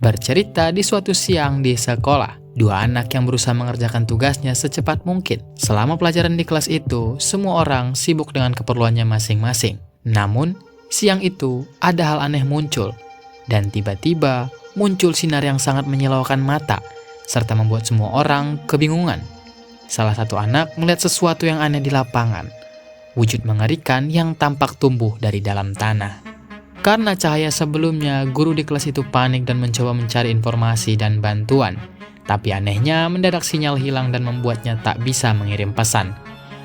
Bercerita di suatu siang di sekolah, dua anak yang berusaha mengerjakan tugasnya secepat mungkin. Selama pelajaran di kelas itu, semua orang sibuk dengan keperluannya masing-masing. Namun, siang itu ada hal aneh muncul. Dan tiba-tiba muncul sinar yang sangat menyilaukan mata, serta membuat semua orang kebingungan. Salah satu anak melihat sesuatu yang aneh di lapangan. Wujud mengerikan yang tampak tumbuh dari dalam tanah. Karena cahaya sebelumnya, guru di kelas itu panik dan mencoba mencari informasi dan bantuan. Tapi anehnya, mendadak sinyal hilang dan membuatnya tak bisa mengirim pesan.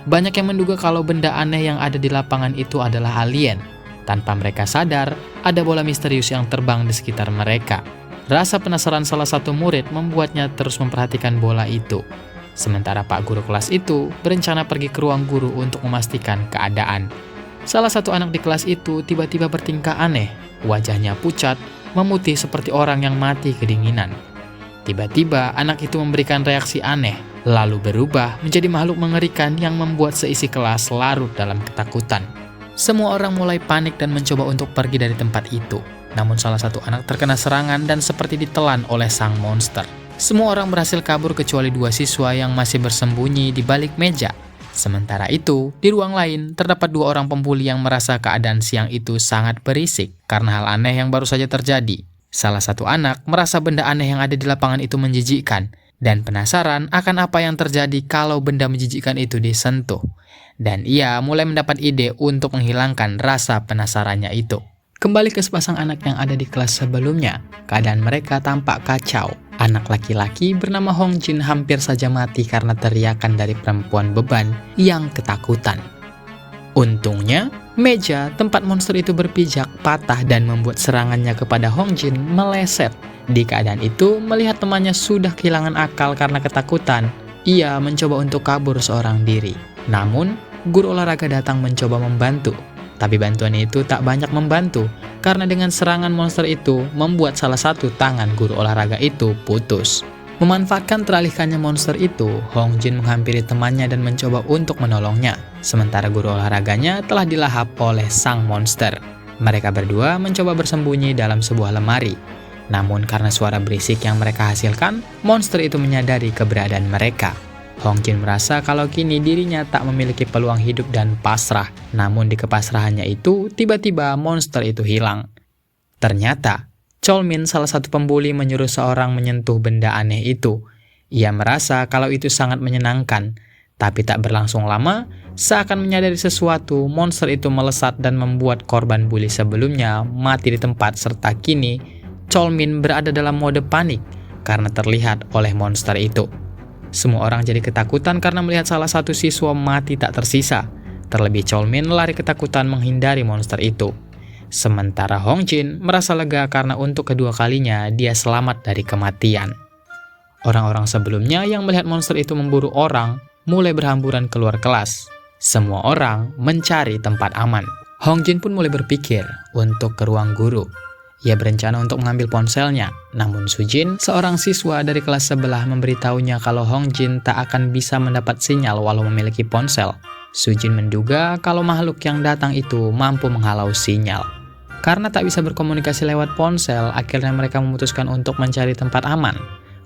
Banyak yang menduga kalau benda aneh yang ada di lapangan itu adalah alien. Tanpa mereka sadar, ada bola misterius yang terbang di sekitar mereka. Rasa penasaran salah satu murid membuatnya terus memperhatikan bola itu. Sementara Pak Guru kelas itu berencana pergi ke ruang guru untuk memastikan keadaan. Salah satu anak di kelas itu tiba-tiba bertingkah aneh. Wajahnya pucat, memutih seperti orang yang mati kedinginan. Tiba-tiba anak itu memberikan reaksi aneh, lalu berubah menjadi makhluk mengerikan yang membuat seisi kelas larut dalam ketakutan. Semua orang mulai panik dan mencoba untuk pergi dari tempat itu. Namun salah satu anak terkena serangan dan seperti ditelan oleh sang monster. Semua orang berhasil kabur kecuali dua siswa yang masih bersembunyi di balik meja. Sementara itu, di ruang lain terdapat dua orang pembuli yang merasa keadaan siang itu sangat berisik karena hal aneh yang baru saja terjadi. Salah satu anak merasa benda aneh yang ada di lapangan itu menjijikkan dan penasaran akan apa yang terjadi kalau benda menjijikkan itu disentuh. Dan ia mulai mendapat ide untuk menghilangkan rasa penasarannya itu. Kembali ke sepasang anak yang ada di kelas sebelumnya, keadaan mereka tampak kacau. Anak laki-laki bernama Hong Jin hampir saja mati karena teriakan dari perempuan beban yang ketakutan. Untungnya, meja tempat monster itu berpijak patah dan membuat serangannya kepada Hong Jin meleset. Di keadaan itu, melihat temannya sudah kehilangan akal karena ketakutan, ia mencoba untuk kabur seorang diri. Namun, guru olahraga datang mencoba membantu. Tapi bantuan itu tak banyak membantu, karena dengan serangan monster itu membuat salah satu tangan guru olahraga itu putus. Memanfaatkan teralihkannya monster itu, Hong Jin menghampiri temannya dan mencoba untuk menolongnya. Sementara guru olahraganya telah dilahap oleh sang monster. Mereka berdua mencoba bersembunyi dalam sebuah lemari. Namun karena suara berisik yang mereka hasilkan, monster itu menyadari keberadaan mereka. Hong Jin merasa kalau kini dirinya tak memiliki peluang hidup dan pasrah. Namun di kepasrahannya itu, tiba-tiba monster itu hilang. Ternyata, Cholmin, salah satu pembuli, menyuruh seorang menyentuh benda aneh itu. Ia merasa kalau itu sangat menyenangkan. Tapi tak berlangsung lama, seakan menyadari sesuatu, monster itu melesat dan membuat korban bully sebelumnya mati di tempat, serta kini Cholmin berada dalam mode panik karena terlihat oleh monster itu. Semua orang jadi ketakutan karena melihat salah satu siswa mati tak tersisa. Terlebih Cholmin lari ketakutan menghindari monster itu. Sementara Hong Jin merasa lega karena untuk kedua kalinya dia selamat dari kematian. Orang-orang sebelumnya yang melihat monster itu memburu orang mulai berhamburan keluar kelas. Semua orang mencari tempat aman. Hong Jin pun mulai berpikir untuk ke ruang guru. Ia berencana untuk mengambil ponselnya, namun Sujin, seorang siswa dari kelas sebelah, memberitahunya kalau Hong Jin tak akan bisa mendapat sinyal walau memiliki ponsel. Sujin menduga kalau makhluk yang datang itu mampu menghalau sinyal. Karena tak bisa berkomunikasi lewat ponsel, akhirnya mereka memutuskan untuk mencari tempat aman.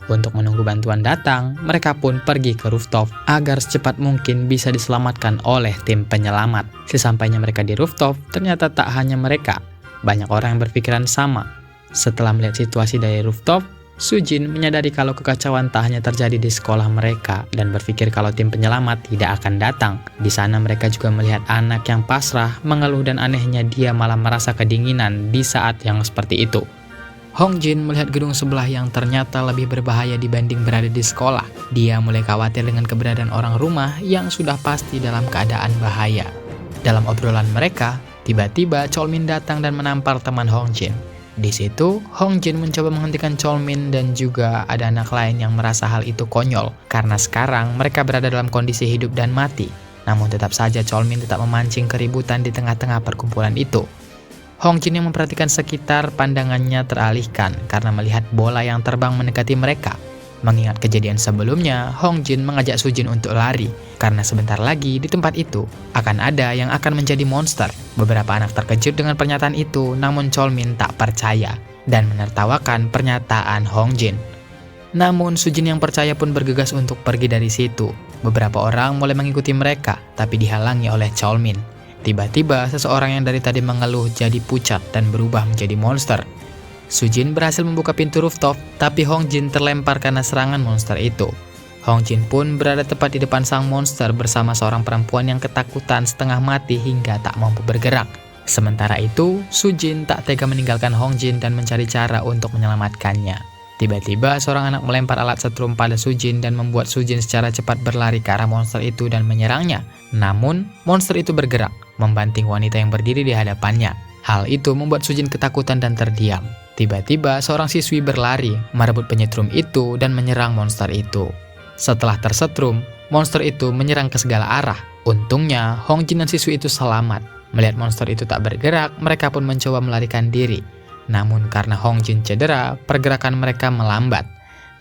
Untuk menunggu bantuan datang, mereka pun pergi ke rooftop agar secepat mungkin bisa diselamatkan oleh tim penyelamat. Sesampainya mereka di rooftop, ternyata tak hanya mereka. Banyak orang yang berpikiran sama. Setelah melihat situasi dari rooftop, Sujin menyadari kalau kekacauan tak hanya terjadi di sekolah mereka dan berpikir kalau tim penyelamat tidak akan datang. Di sana mereka juga melihat anak yang pasrah, mengeluh, dan anehnya dia malah merasa kedinginan di saat yang seperti itu. Hong Jin melihat gedung sebelah yang ternyata lebih berbahaya dibanding berada di sekolah. Dia mulai khawatir dengan keberadaan orang rumah yang sudah pasti dalam keadaan bahaya. Dalam obrolan mereka, tiba-tiba Cholmin datang dan menampar teman Hong Jin. Di situ, Hong Jin mencoba menghentikan Cholmin dan juga ada anak lain yang merasa hal itu konyol karena sekarang mereka berada dalam kondisi hidup dan mati. Namun tetap saja Cholmin tetap memancing keributan di tengah-tengah perkumpulan itu. Hong Jin yang memperhatikan sekitar, pandangannya teralihkan karena melihat bola yang terbang mendekati mereka. Mengingat kejadian sebelumnya, Hong Jin mengajak Sujin untuk lari, karena sebentar lagi di tempat itu akan ada yang akan menjadi monster. Beberapa anak terkejut dengan pernyataan itu, namun Cholmin tak percaya. dan menertawakan pernyataan Hong Jin. Namun Sujin yang percaya pun bergegas untuk pergi dari situ. Beberapa orang mulai mengikuti mereka, tapi dihalangi oleh Cheolmin. Tiba-tiba seseorang yang dari tadi mengeluh jadi pucat dan berubah menjadi monster. Sujin berhasil membuka pintu rooftop, tapi Hong Jin terlempar karena serangan monster itu. Hong Jin pun berada tepat di depan sang monster bersama seorang perempuan yang ketakutan setengah mati hingga tak mampu bergerak. Sementara itu, Sujin tak tega meninggalkan Hong Jin dan mencari cara untuk menyelamatkannya. Tiba-tiba seorang anak melempar alat setrum pada Sujin dan membuat Sujin secara cepat berlari ke arah monster itu dan menyerangnya. Namun, monster itu bergerak, membanting wanita yang berdiri di hadapannya. Hal itu membuat Sujin ketakutan dan terdiam. Tiba-tiba seorang siswi berlari, merebut penyetrum itu dan menyerang monster itu. Setelah tersetrum, monster itu menyerang ke segala arah. Untungnya, Hong Jin dan siswi itu selamat. Melihat monster itu tak bergerak, mereka pun mencoba melarikan diri. Namun karena Hong Jin cedera, pergerakan mereka melambat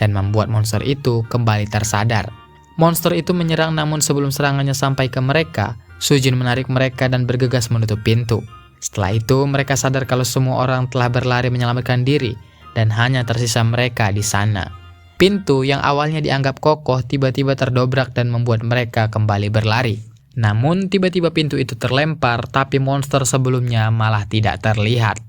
dan membuat monster itu kembali tersadar. Monster itu menyerang, namun sebelum serangannya sampai ke mereka, Sujin menarik mereka dan bergegas menutup pintu. Setelah itu mereka sadar kalau semua orang telah berlari menyelamatkan diri dan hanya tersisa mereka di sana. Pintu yang awalnya dianggap kokoh tiba-tiba terdobrak dan membuat mereka kembali berlari. Namun tiba-tiba pintu itu terlempar, tapi monster sebelumnya malah tidak terlihat.